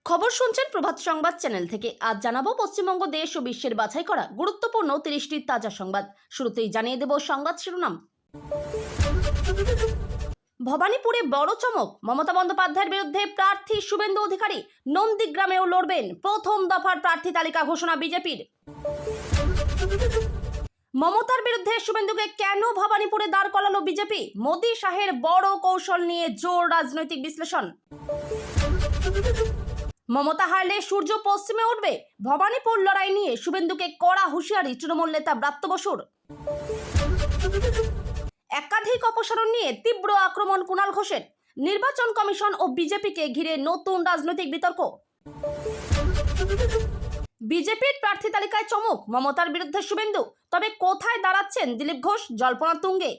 খবর শুনছেন প্রভাত সংবাদ চ্যানেল থেকে। আজ জানাবো পশ্চিমবঙ্গ দেশ ও বিশ্বের বাছাই করা গুরুত্বপূর্ণ 30টি তাজা সংবাদ। শুরুতেই জানিয়ে দেব সংবাদ শিরোনাম। ভবানীপুরে বড় চমক, মমতা বন্দ্যোপাধ্যায়ের বিরুদ্ধে প্রার্থী শুভেন্দু অধিকারী নন্দীগ্রামেও লড়বেন। প্রথম দফার প্রার্থী তালিকা ঘোষণা বিজেপির। মমতার বিরুদ্ধে শুভেন্দুকে কেন ভবানীপুরে দাঁড় করালো বিজেপি? মোদী শাহের বড় কৌশল নিয়ে জোর রাজনৈতিক বিশ্লেষণ। মমতা হারলে সূর্য পশ্চিমে উঠবে, ভবানীপুর লড়াই নিয়ে শুভেন্দুকে কড়া হুঁশিয়ারি তৃণমূল নেতা ব্রাত্য বসুর। একাধিক অপসারণ নিয়ে তীব্র আক্রমণ কুণাল ঘোষের। নির্বাচন কমিশন ও বিজেপিকে ঘিরে নতুন রাজনৈতিক বিতর্ক। বিজেপির প্রার্থী তালিকায় চমক, মমতার বিরুদ্ধে শুভেন্দু। তবে কোথায় দাঁড়াচ্ছেন দিলীপ ঘোষ? জল্পনা তুঙ্গে।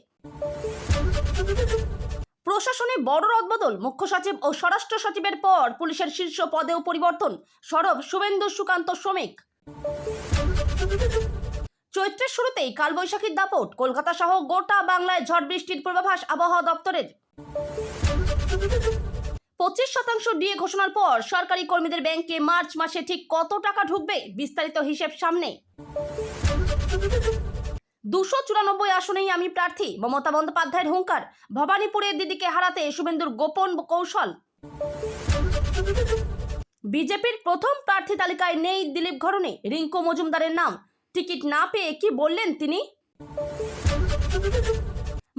প্রশাসনে বড় রদবদল, মুখ্য সচিব ও স্বরাষ্ট্র সচিবের পর পুলিশের শীর্ষ পদেও পরিবর্তন। সরব শুভেন্দু সুকান্ত শ্রমিক। চৈত্রের শুরুতেই কালবৈশাখীর দাপট, কলকাতা সহ গোটা বাংলায় ঝড় বৃষ্টির পূর্বাভাস আবহাওয়া দপ্তরের। 25% ডিএ ঘোষণার পর সরকারি কর্মীদের ব্যাংকে মার্চ মাসে ঠিক কত টাকা ঢুকবে? বিস্তারিত হিসেব সামনে। 294 আসনেই আমি প্রার্থী, মমতা বন্দ্যোপাধ্যায়ের হুঙ্কার। ভবানীপুরে দিদিকে হারাতে শুভেন্দুর গোপন কৌশল। বিজেপির প্রথম প্রার্থী তালিকায় নেই দিলীপ ঘরণী, রিঙ্কু মজুমদারের নাম। টিকিট না পেয়ে কি বললেন তিনি?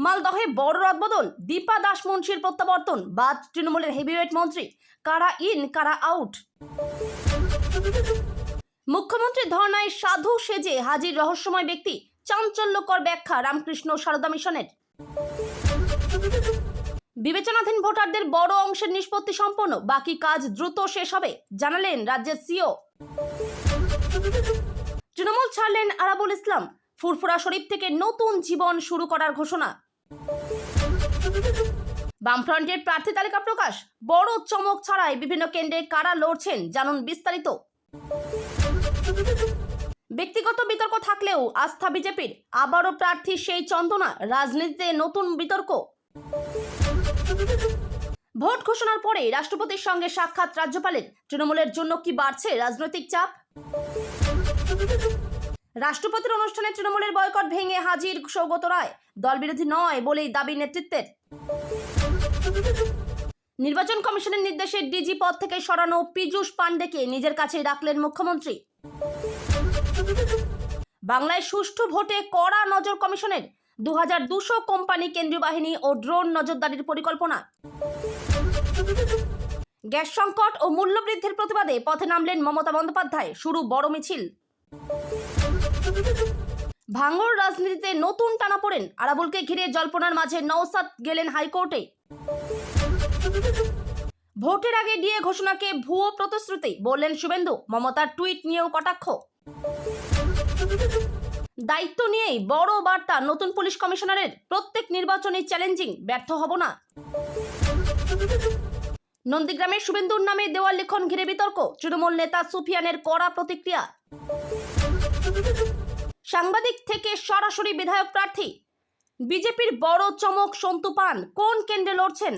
মালদহে বড় রদবদল, দীপা দাস মুন্সির প্রত্যাবর্তন। বাদ তৃণমূলের হেভিওয়েট মন্ত্রী, কারা ইন কারা আউট। মুখ্যমন্ত্রী ধর্নায় সাধু সেজে হাজির রহস্যময় ব্যক্তি, চাঞ্চল্যকর ব্যাখ্যা রামকৃষ্ণ সারদা মিশনের। বিবেচনাধীন ভোটারদের বড় অংশের নিষ্পত্তি সম্পন্ন, বাকি কাজ দ্রুত শেষ হবে, জানালেন রাজ্যের সিও। তৃণমূল ছাড়লেন আরাবুল ইসলাম, ফুরফুরা শরীফ থেকে নতুন জীবন শুরু করার ঘোষণা। বামফ্রন্টের প্রার্থী তালিকা প্রকাশ, বড় চমক ছাড়াই বিভিন্ন কেন্দ্রে কারা লড়ছেন জানুন বিস্তারিত। ব্যক্তিগত বিতর্ক থাকলেও আস্থা বিজেপির, আবারও প্রার্থী সেই চন্দনা। রাজনীতিতে নতুন বিতর্ক। ভোট ঘোষণার পরে রাষ্ট্রপতির সঙ্গে সাক্ষাৎ রাজ্যপালের, তৃণমূলের জন্য কি বাড়ছে রাজনৈতিক চাপ? রাষ্ট্রপতির অনুষ্ঠানে তৃণমূলের বয়কট ভেঙে হাজির সৌগত রায়, দলবিরোধী নয় বলেই দাবি নেতৃত্বের। নির্বাচন কমিশনের নির্দেশে ডিজি পদ থেকে সরানো পীযূষ পাণ্ডেকে নিজের কাছে রাখলেন মুখ্যমন্ত্রী। বাংলায় সুষ্ঠু ভোটে কড়া নজর কমিশনের, 2200 কোম্পানি, কেন্দ্রীয় বাহিনী ও ড্রোন নজরদারির পরিকল্পনা। গ্যাস সংকট ও মূল্যবৃদ্ধির প্রতিবাদে পথে নামলেন মমতা বন্দ্যোপাধ্যায়, শুরু বড় মিছিল। ভাঙড় রাজনীতিতে নতুন টানাপোড়েন, আরাবুলকে ঘিরে জল্পনার মাঝে নওশাদ গেলেন হাইকোর্টে। ভোটের আগে ডিএ ঘোষণাকে ভুয়ো প্রতিশ্রুতি বললেন শুভেন্দু, মমতার টুইট নিয়েও কটাক্ষ। দায়িত্ব নিয়েই বড় বার্তা নতুন পুলিশ কমিশনারের, প্রত্যেক নির্বাচনে চ্যালেঞ্জিং, ব্যর্থ হব না। নন্দীগ্রামে শুভেন্দুর নামে দেওয়াল লিখন ঘিরে বিতর্ক, তৃণমূল নেতা সুফিয়ানের কড়া প্রতিক্রিয়া। সাংবাদিক থেকে সরাসরি বিধায়ক প্রার্থী, বিজেপির বড় চমক সন্তু পান কোন কেন্দ্রে লড়ছেন?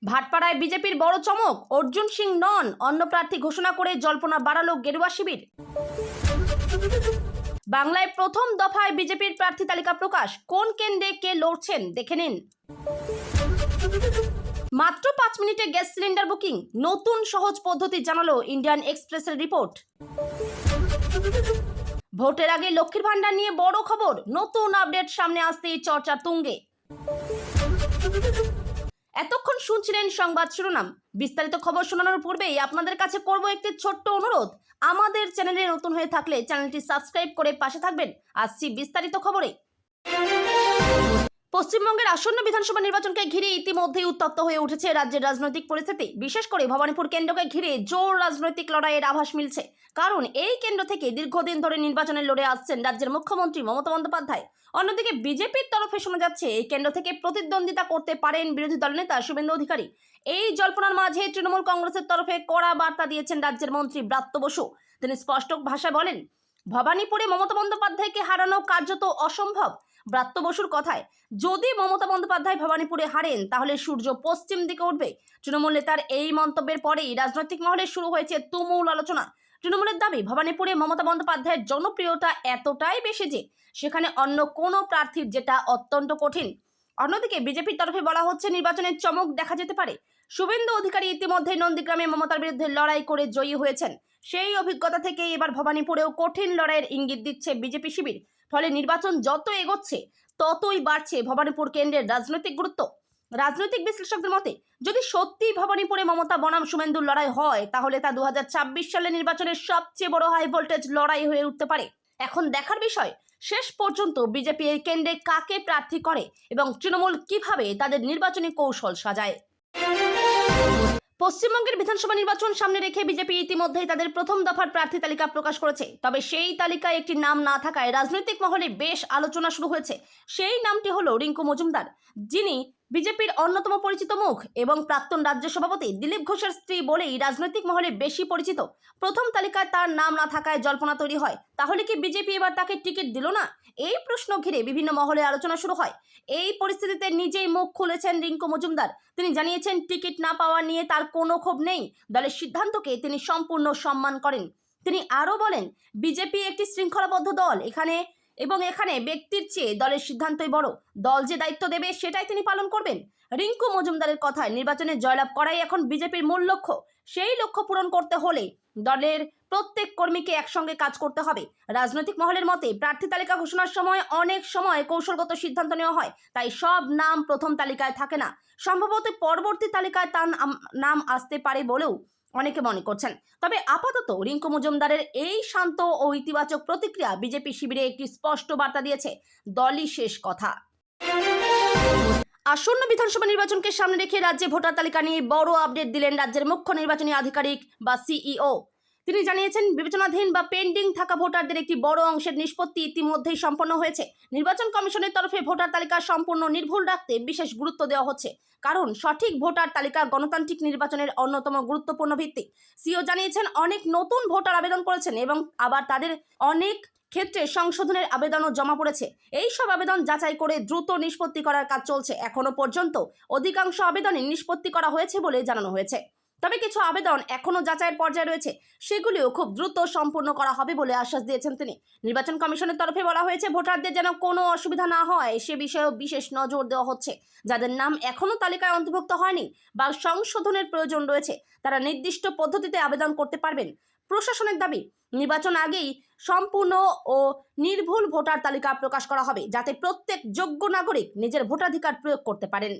ভাটপাড়ায় বিজেপির বড় চমক, অর্জুন সিং নন অন্য প্রার্থী ঘোষণা করে জল্পনা বাড়ালো গেরুয়া শিবির। বাংলায় প্রথম দফায় বিজেপির প্রার্থী তালিকা প্রকাশ, কোন কেন্দ্রে কে লড়ছেন দেখে নিন। মাত্র 5 মিনিটে গ্যাস সিলিন্ডার বুকিং, নতুন সহজ পদ্ধতি জানালো ইন্ডিয়ান এক্সপ্রেসের রিপোর্ট। ভোটের আগে লক্ষ্মীর ভান্ডার নিয়ে বড় খবর, নতুন আপডেট সামনে আসতেই চর্চা তুঙ্গে। এতক্ষণ শুনছিলেন সংবাদ শিরোনাম। বিস্তারিত খবর শোনানোর পূর্বেই আপনাদের কাছে করব একটি ছোট্ট অনুরোধ, আমাদের চ্যানেলে নতুন হয়ে থাকলে চ্যানেলটি সাবস্ক্রাইব করে পাশে থাকবেন। আসছি বিস্তারিত খবরে। পশ্চিমবঙ্গের আসন্ন বিধানসভা নির্বাচনকে ঘিরে ইতিমধ্যেই উত্তপ্ত হয়ে উঠেছে রাজ্যের রাজনৈতিক পরিস্থিতি। বিশেষ করে ভবানীপুর কেন্দ্রকে ঘিরে জোর রাজনৈতিক লড়াইয়ের আভাস মিলছে, কারণ এই কেন্দ্র থেকে দীর্ঘদিন ধরে নির্বাচনে লড়ে আসছেন রাজ্যের মুখ্যমন্ত্রী মমতা বন্দ্যোপাধ্যায়। অন্যদিকে বিজেপির তরফে শোনা যাচ্ছে এই কেন্দ্র থেকে প্রতিদ্বন্দ্বিতা করতে পারেন বিরোধী দলনেতা শুভেন্দু অধিকারী। এই জল্পনার মাঝে তৃণমূল কংগ্রেসের তরফে কড়া বার্তা দিয়েছেন রাজ্যের মন্ত্রী ব্রাত্য বসু। তিনি স্পষ্ট ভাষায় বলেন, ভবানীপুরে মমতা বন্দ্যোপাধ্যায়কে হারানো কার্যত অসম্ভব। ব্রাত্য বসুর কথায়, যদি মমতা বন্দ্যোপাধ্যায় ভবানীপুরে হারেন তাহলে সূর্য পশ্চিম দিকে উঠবে। তৃণমূল নেতার এই মন্তব্যের পরেই রাজনৈতিক মহলে শুরু হয়েছে তুমুল আলোচনা। তৃণমূলের দাবি, ভবানীপুরে মমতা বন্দ্যোপাধ্যায়ের জনপ্রিয়তা এতটাই বেশি যে সেখানে অন্য কোনো প্রার্থীর যেটা অত্যন্ত কঠিন। অন্যদিকে বিজেপির তরফে বলা হচ্ছে নির্বাচনের চমক দেখা যেতে পারে। শুভেন্দু অধিকারী ইতিমধ্যে নন্দীগ্রামে মমতার বিরুদ্ধে লড়াই করে জয়ী হয়েছেন। সেই অভিজ্ঞতা থেকে এবার ভবানীপুরেও কঠিন লড়াইয়ের ইঙ্গিত দিচ্ছে বিজেপি শিবির। ফলে নির্বাচন যত এগোচ্ছে ততই বাড়ছে ভবানীপুর কেন্দ্রের রাজনৈতিক গুরুত্ব। রাজনৈতিক বিশ্লেষকদের মতে, যদি সত্যি ভবানীপুরে মমতা বনাম শুভেন্দুর লড়াই হয় তাহলে তা 2024 সালের নির্বাচনের সবচেয়ে বড় হাই ভোল্টেজ লড়াই হয়ে উঠতে পারে। এখন দেখার বিষয়, শেষ পর্যন্ত বিজেপি এই কেন্দ্রে কাকে প্রার্থী করে এবং তৃণমূল কিভাবে তাদের নির্বাচনী কৌশল সাজায়। পশ্চিমবঙ্গের বিধানসভা নির্বাচন সামনে রেখে বিজেপি ইতিমধ্যেই তাদের প্রথম দফার প্রার্থী তালিকা প্রকাশ করেছে। তবে সেই তালিকায় একটি নাম না থাকায় রাজনৈতিক মহলে বেশ আলোচনা শুরু হয়েছে। সেই নামটি হলো রিঙ্কু মজুমদার, যিনি বিজেপির অন্যতম পরিচিত মুখ এবং প্রাক্তন রাজ্য সভাপতি দিলীপ ঘোষের স্ত্রী বলেই রাজনৈতিক মহলে বেশি পরিচিত। প্রথম তালিকায় তার নাম না থাকায় জল্পনা তৈরি হয়, তাহলে কি বিজেপি এবার তাকে টিকিট দিল না? এই প্রশ্ন ঘিরে বিভিন্ন মহলে আলোচনা শুরু হয়। এই পরিস্থিতিতে নিজেই মুখ খুলেছেন রিঙ্কু মজুমদার। তিনি জানিয়েছেন, টিকিট না পাওয়া নিয়ে তার কোনো ক্ষোভ নেই, দলের সিদ্ধান্তকে তিনি সম্পূর্ণ সম্মান করেন। তিনি আরও বলেন, বিজেপি একটি শৃঙ্খলাবদ্ধ দল, এখানে ব্যক্তির চেয়ে দলের সিদ্ধান্তই বড়। দল যে দায়িত্ব দেবে সেটাই তিনি পালন করবেন। রিঙ্কু মজুমদারের কথায়, নির্বাচনে জয়লাভ করাই এখন বিজেপির মূল লক্ষ্য। সেই লক্ষ্য পূরণ করতে হলে দলের প্রত্যেক কর্মীকে একসঙ্গে কাজ করতে হবে। রাজনৈতিক মহলের মতে, প্রার্থী তালিকা ঘোষণার সময় অনেক সময় কৌশলগত সিদ্ধান্ত নেওয়া হয়, তাই সব নাম প্রথম তালিকায় থাকে না। সম্ভবত পরবর্তী তালিকায় তার নাম আসতে পারে বলেও অনেকে মনে করছেন। তবে আপাতত রিঙ্কু মজুমদারের এই শান্ত ও ইতিবাচক প্রতিক্রিয়া বিজেপি শিবিরে একটি স্পষ্ট বার্তা দিয়েছে, দলই শেষ কথা। আসন্ন বিধানসভা নির্বাচনকে সামনে রেখে রাজ্যে ভোটার তালিকা নিয়ে বড় আপডেট দিলেন রাজ্যের মুখ্য নির্বাচনী আধিকারিক বা সিইও। তিনি জানিয়েছেন, বিবেচনাধীন বা পেন্ডিং থাকা ভোটারদের একটি বড় অংশের নিষ্পত্তি ইতিমধ্যেই সম্পন্ন হয়েছে। নির্বাচন কমিশনের তরফে ভোটার তালিকা সম্পূর্ণ নির্ভুল রাখতে বিশেষ গুরুত্ব দেওয়া হচ্ছে, কারণ সঠিক ভোটার তালিকা গণতান্ত্রিক নির্বাচনের অন্যতম গুরুত্বপূর্ণ ভিত্তি। সিইও জানিয়েছেন, অনেক নতুন ভোটার আবেদন করেছেন এবং আবার তাদের অনেক ক্ষেত্রে সংশোধনের আবেদনও জমা পড়েছে। এই সব আবেদন যাচাই করে দ্রুত নিষ্পত্তি করার কাজ চলছে। এখনো পর্যন্ত অধিকাংশ আবেদনই নিষ্পত্তি করা হয়েছে বলে জানানো হয়েছে। তবে কিছু আবেদন এখনো যাচাইয়ের পর্যায়ে রয়েছে, সেগুলিও খুব দ্রুত সম্পূর্ণ করা হবে বলে আশ্বাস দিয়েছেন তিনি। নির্বাচন কমিশনের তরফে বলা হয়েছে, ভোটারদের যেন কোনো অসুবিধা না হয় সে বিষয়েও বিশেষ নজর দেওয়া হচ্ছে। যাদের নাম এখনো তালিকায় অন্তর্ভুক্ত হয়নি বা সংশোধনের প্রয়োজন রয়েছে, তারা নির্দিষ্ট পদ্ধতিতে আবেদন করতে পারবেন। প্রশাসনের দাবি, নির্বাচন আগেই সম্পূর্ণ ও নির্ভুল ভোটার তালিকা প্রকাশ করা হবে, যাতে প্রত্যেক যোগ্য নাগরিক নিজের ভোটাধিকার প্রয়োগ করতে পারেন।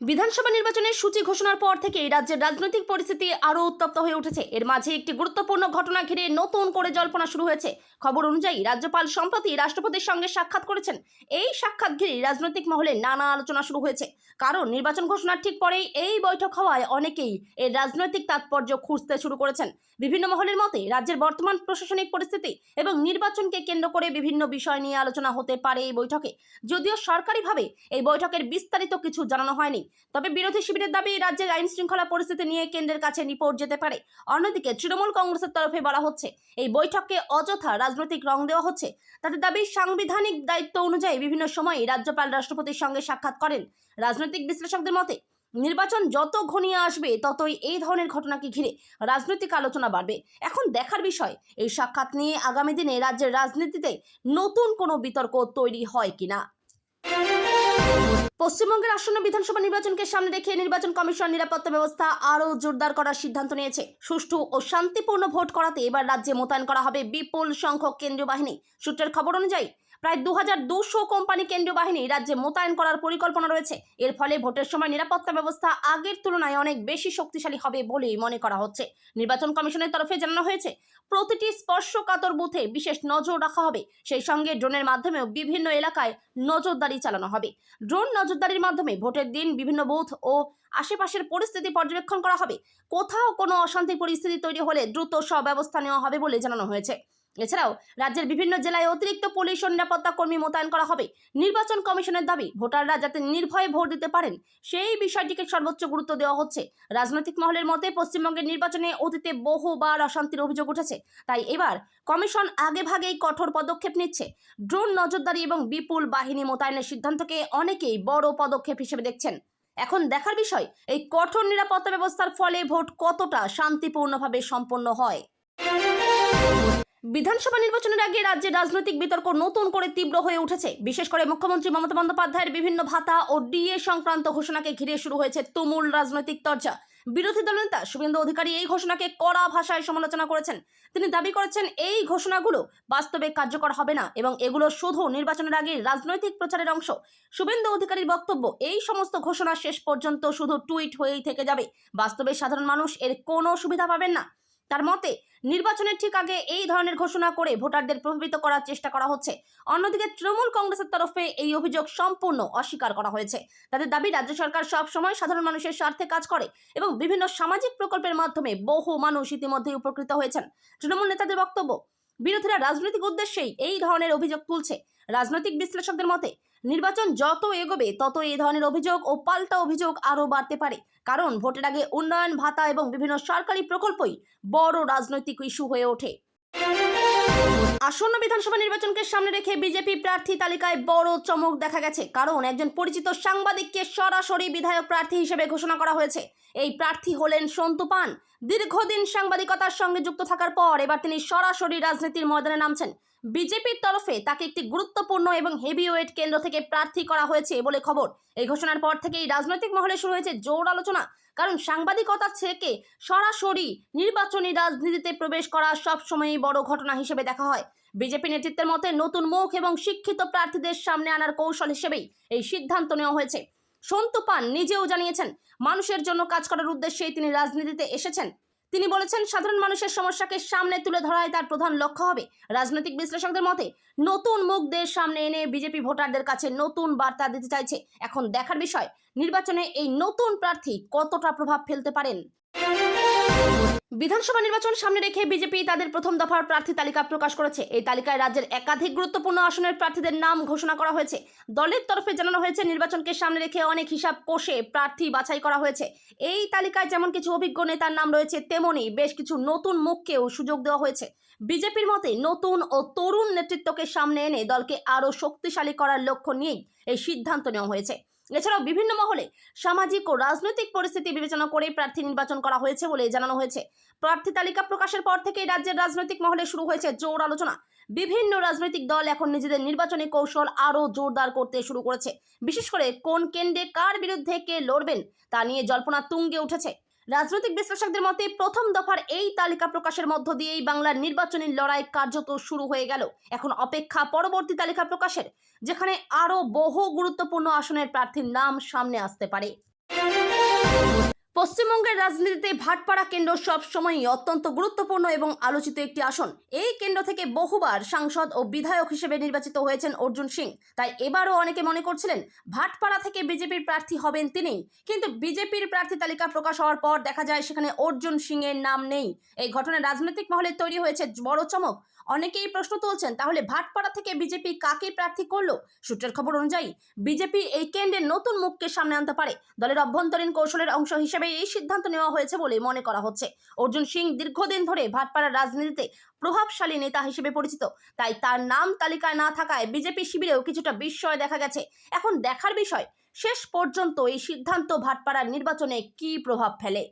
বিধানসভা নির্বাচনের সূচি ঘোষণার পর থেকেই রাজ্যের রাজনৈতিক পরিস্থিতি আরও উত্তপ্ত হয়ে উঠেছে। এর মাঝে একটি গুরুত্বপূর্ণ ঘটনা ঘিরে নতুন করে জল্পনা শুরু হয়েছে। খবর অনুযায়ী রাজ্যপাল সম্প্রতি রাষ্ট্রপতির সঙ্গে সাক্ষাৎ করেছেন। এই সাক্ষাৎ ঘিরে রাজনৈতিক মহলে নানা আলোচনা শুরু হয়েছে, কারণ নির্বাচন ঘোষণার ঠিক পরেই এই বৈঠক হওয়ায় অনেকেই এর রাজনৈতিক তাৎপর্য খুঁজতে শুরু করেছেন। বিভিন্ন মহলের মতে, রাজ্যের বর্তমান প্রশাসনিক পরিস্থিতি এবং নির্বাচনকে কেন্দ্র করে বিভিন্ন বিষয় নিয়ে আলোচনা হতে পারে এই বৈঠকে। যদিও সরকারিভাবে এই বৈঠকের বিস্তারিত কিছু জানানো হয়নি, তবে বিরোধী শিবিরের দাবি, রাজ্যের আইন শৃঙ্খলা পরিস্থিতি নিয়ে কেন্দ্রের কাছে রিপোর্ট যেতে পারে। অন্যদিকে তৃণমূল কংগ্রেসের তরফে বলা হচ্ছে, এই বৈঠককে অযথা রাজনৈতিক রং দেওয়া হচ্ছে। তাদের দাবি, সাংবিধানিক দায়িত্ব অনুযায়ী বিভিন্ন সময়ে রাজ্যপাল রাষ্ট্রপতির সঙ্গে সাক্ষাৎ করেন। রাজনৈতিক বিশ্লেষকদের মতে, নির্বাচন যত ঘনিয়ে আসবে ততই এই ধরনের ঘটনাকে ঘিরে রাজনৈতিক আলোচনা বাড়বে। এখন দেখার বিষয়, এই সাক্ষাৎ নিয়ে আগামী দিনে রাজ্যের রাজনীতিতে নতুন কোনো বিতর্ক তৈরি হয় কিনা। পশ্চিমবঙ্গের আসন্ন বিধানসভা নির্বাচনকে সামনে রেখে নির্বাচন কমিশন নিরাপত্তা ব্যবস্থা আরও জোরদার করার সিদ্ধান্ত নিয়েছে। সুষ্ঠু ও শান্তিপূর্ণ ভোট করাতে এবার রাজ্যে মোতায়েন করা হবে বিপুল সংখ্যক কেন্দ্রীয় বাহিনী। সূত্রের খবর অনুযায়ী প্রায় 2200 কোম্পানি কেন্দ্রীয় বাহিনী রাজ্যে মোতায়েন করার পরিকল্পনা রয়েছে। এর ফলে ভোটের সময় নিরাপত্তা ব্যবস্থা আগের তুলনায় অনেক বেশি শক্তিশালী হবে বলেই মনে করা হচ্ছে। নির্বাচন কমিশনের তরফে জানানো হয়েছে, প্রতিটি স্পর্শকাতর বুথে বিশেষ নজর রাখা হবে। সেই সঙ্গে ড্রোনের মাধ্যমেও বিভিন্ন এলাকায় নজরদারি চালানো হবে। ড্রোন নজরদারির মাধ্যমে ভোটের দিন বিভিন্ন বুথ ও আশেপাশের পরিস্থিতি পর্যবেক্ষণ করা হবে। কোথাও কোনো অশান্তির পরিস্থিতি তৈরি হলে দ্রুত সব ব্যবস্থা নেওয়া হবে বলে জানানো হয়েছে। এছাড়াও রাজ্যের বিভিন্ন জেলায় অতিরিক্ত পুলিশ ও নিরাপত্তা কর্মী মোতায়েন করা হবে। নির্বাচন কমিশনের দাবি, ভোটাররা যাতে নির্ভয়ে ভোট দিতে পারেন সেই বিষয়টিকে সর্বোচ্চ গুরুত্ব দেওয়া হচ্ছে। রাজনৈতিক মহলের মতে পশ্চিমবঙ্গের নির্বাচনে অতীতে বহুবার অশান্তির অভিযোগ উঠেছে, তাই এবার কমিশন আগেভাগেই কঠোর পদক্ষেপ নিচ্ছে। ড্রোন নজরদারি এবং বিপুল বাহিনী মোতায়েনের সিদ্ধান্তকে অনেকেই বড় পদক্ষেপ হিসেবে দেখছেন। এখন দেখার বিষয় এই কঠোর নিরাপত্তা ব্যবস্থার ফলে ভোট কতটা শান্তিপূর্ণভাবে সম্পন্ন হয়। বিধানসভা নির্বাচনের আগে রাজ্যে রাজনৈতিক বিতর্ক নতুন করে তীব্র হয়ে উঠেছে। বিশেষ করে মুখ্যমন্ত্রী মমতা বন্দ্যোপাধ্যায়ের বিভিন্ন ভাতা ও ডিএ সংক্রান্ত ঘোষণাকে ঘিরে শুরু হয়েছে তুমুল রাজনৈতিক চর্চা। বিরোধী দলনেতা শুভেন্দু অধিকারী এই ঘোষণাকে কড়া ভাষায় সমালোচনা করেছেন। তিনি দাবি করেছেন এই ঘোষণাগুলো বাস্তবে কার্যকর হবে না এবং এগুলো শুধু নির্বাচনের আগে রাজনৈতিক প্রচারের অংশ। শুভেন্দু অধিকারীর বক্তব্য, এই সমস্ত ঘোষণা শেষ পর্যন্ত শুধু টুইট হয়েই থেকে যাবে, বাস্তবে সাধারণ মানুষ এর কোনো সুবিধা পাবেন না। তার মতে নির্বাচনের ঠিক আগে এই ধরনের ঘোষণা করে ভোটারদের প্রভাবিত করার চেষ্টা করা হচ্ছে। অন্যদিকে তৃণমূল কংগ্রেসের তরফে এই অভিযোগ সম্পূর্ণ অস্বীকার করা হয়েছে। তাদের দাবি, রাজ্য সরকার সব সময় সাধারণ মানুষের স্বার্থে কাজ করে এবং বিভিন্ন সামাজিক প্রকল্পের মাধ্যমে বহু মানুষ ইতিমধ্যেই উপকৃত হয়েছেন। তৃণমূল নেতাদের বক্তব্য, বিরোধীরা রাজনৈতিক উদ্দেশ্যেই এই ধরনের অভিযোগ তুলছে। রাজনৈতিক বিশ্লেষকদের মতে নির্বাচন যত এগোবে তত এই ধরনের অভিযোগ ও পাল্টা অভিযোগ আরও বাড়তে পারে, কারণ ভোটের আগে উন্নয়ন ভাতা এবং বিভিন্ন সরকারি প্রকল্পই বড় রাজনৈতিক ইস্যু হয়ে ওঠে। আসন্ন বিধানসভা নির্বাচনকে সামনে রেখে বিজেপি প্রার্থী তালিকায় বড় চমক দেখা গেছে, কারণ একজন পরিচিত সাংবাদিককে সরাসরি বিধায়ক প্রার্থী হিসেবে ঘোষণা করা হয়েছে। এই প্রার্থী হলেন সন্তু পান। দীর্ঘদিন সাংবাদিকতার সঙ্গে যুক্ত থাকার পর এবার তিনি সরাসরি রাজনীতির ময়দানে নামছেন। বিজেপির তরফে তাকে একটি গুরুত্বপূর্ণ এবং হেভিওয়েট কেন্দ্র থেকে প্রার্থী করা হয়েছে বলে খবর। এই ঘোষণার পর থেকেই রাজনৈতিক মহলে শুরু হয়েছে জোর আলোচনা, কারণ সাংবাদিকতা থেকে সরাসরি নির্বাচনী রাজনীতিতে প্রবেশ করা সবসময়ই বড় ঘটনা হিসেবে দেখা হয়। বিজেপি নেতৃত্বের মতে নতুন মুখ এবং শিক্ষিত প্রার্থীদের সামনে আনার কৌশল হিসেবেই এই সিদ্ধান্ত নেওয়া হয়েছে। সন্তু পান নিজেও জানিয়েছেন, মানুষের জন্য কাজ করার উদ্দেশ্যেই তিনি রাজনীতিতে এসেছেন। তিনি বলেছেন, সাধারণ মানুষের সমস্যাকে সামনে তুলে ধরাই তার প্রধান লক্ষ্য হবে। রাজনৈতিক বিশ্লেষকদের মতে নতুন মুখদের সামনে এনে বিজেপি ভোটারদের কাছে নতুন বার্তা দিতে চাইছে। এখন দেখার বিষয় নির্বাচনে এই নতুন প্রার্থী কতটা প্রভাব ফেলতে পারেন। বিধানসভা নির্বাচন সামনে রেখে বিজেপি তাদের প্রথম দফার প্রার্থী তালিকা প্রকাশ করেছে। এই তালিকায় রাজ্যের একাধিক গুরুত্বপূর্ণ আসনের প্রার্থীদের নাম ঘোষণা করা হয়েছে। দলের তরফে জানানো হয়েছে, নির্বাচনকে সামনে রেখে অনেক হিসাব কষে প্রার্থী বাছাই করা হয়েছে। এই তালিকায় যেমন কিছু অভিজ্ঞ নেতার নাম রয়েছে, তেমনি বেশ কিছু নতুন মুখকেও সুযোগ দেওয়া হয়েছে। বিজেপির মতে নতুন ও তরুণ নেতৃত্বকে সামনে এনে দলকে আরও শক্তিশালী করার লক্ষ্য নিয়েই এই সিদ্ধান্ত নেওয়া হয়েছে। এছাড়াও বিভিন্ন মহলে সামাজিক ও রাজনৈতিক পরিস্থিতি বিবেচনা করে প্রার্থী নির্বাচন করা হয়েছে বলে জানানো হয়েছে। প্রার্থী তালিকা প্রকাশের পর থেকেই রাজ্যের রাজনৈতিক মহলে শুরু হয়েছে জোর আলোচনা। বিভিন্ন রাজনৈতিক দল এখন নিজেদের নির্বাচনী কৌশল আরও জোরদার করতে শুরু করেছে। বিশেষ করে কোন কেন্দ্রে কার বিরুদ্ধে কে লড়বেন তা নিয়ে জল্পনা তুঙ্গে উঠেছে। রাজনৈতিক বিশ্লেষকদের মতে প্রথম দফার এই তালিকা প্রকাশের মধ্য দিয়েই বাংলার নির্বাচনী লড়াই কার্যত শুরু হয়ে গেল। এখন অপেক্ষা পরবর্তী তালিকা প্রকাশের, যেখানে আরও বহু গুরুত্বপূর্ণ আসনের প্রার্থীর নাম সামনে আসতে পারে। পশ্চিমবঙ্গের রাজনীতিতে ভাটপাড়া কেন্দ্র সবসময়ই অত্যন্ত গুরুত্বপূর্ণ এবং আলোচিত একটি আসন। এই কেন্দ্র থেকে বহুবার সাংসদ ও বিধায়ক হিসেবে নির্বাচিত হয়েছেন অর্জুন সিং। তাই এবারও অনেকে মনে করছিলেন ভাটপাড়া থেকে বিজেপির প্রার্থী হবেন তিনি, কিন্তু বিজেপির প্রার্থী তালিকা প্রকাশ হওয়ার পর দেখা যায় সেখানে অর্জুন সিং এর নাম নেই। এই ঘটনায় রাজনৈতিক মহলে তৈরি হয়েছে বড় চমক। অনেকেই প্রশ্ন তুলছেন, তাহলে ভাটপাড়া থেকে বিজেপি কাকে প্রার্থী করলো? সূত্রের খবর অনুযায়ী বিজেপি এই কেন্দ্রের নতুন মুখকে সামনে আনতে পারে। দলের অভ্যন্তরীণ কৌশলের অংশ হিসেবে এই সিদ্ধান্ত নেওয়া হয়েছে বলে মনে করা হচ্ছে। অর্জুন সিং দীর্ঘদিন ধরে ভাটপাড়ার রাজনীতিতে প্রভাবশালী নেতা হিসেবে পরিচিত, তাই তার নাম তালিকায় না থাকায় বিজেপি শিবিরেও কিছুটা বিস্ময় দেখা গেছে। এখন দেখার বিষয় শেষ পর্যন্ত এই সিদ্ধান্ত ভাটপাড়ার নির্বাচনে কী প্রভাব ফেলে।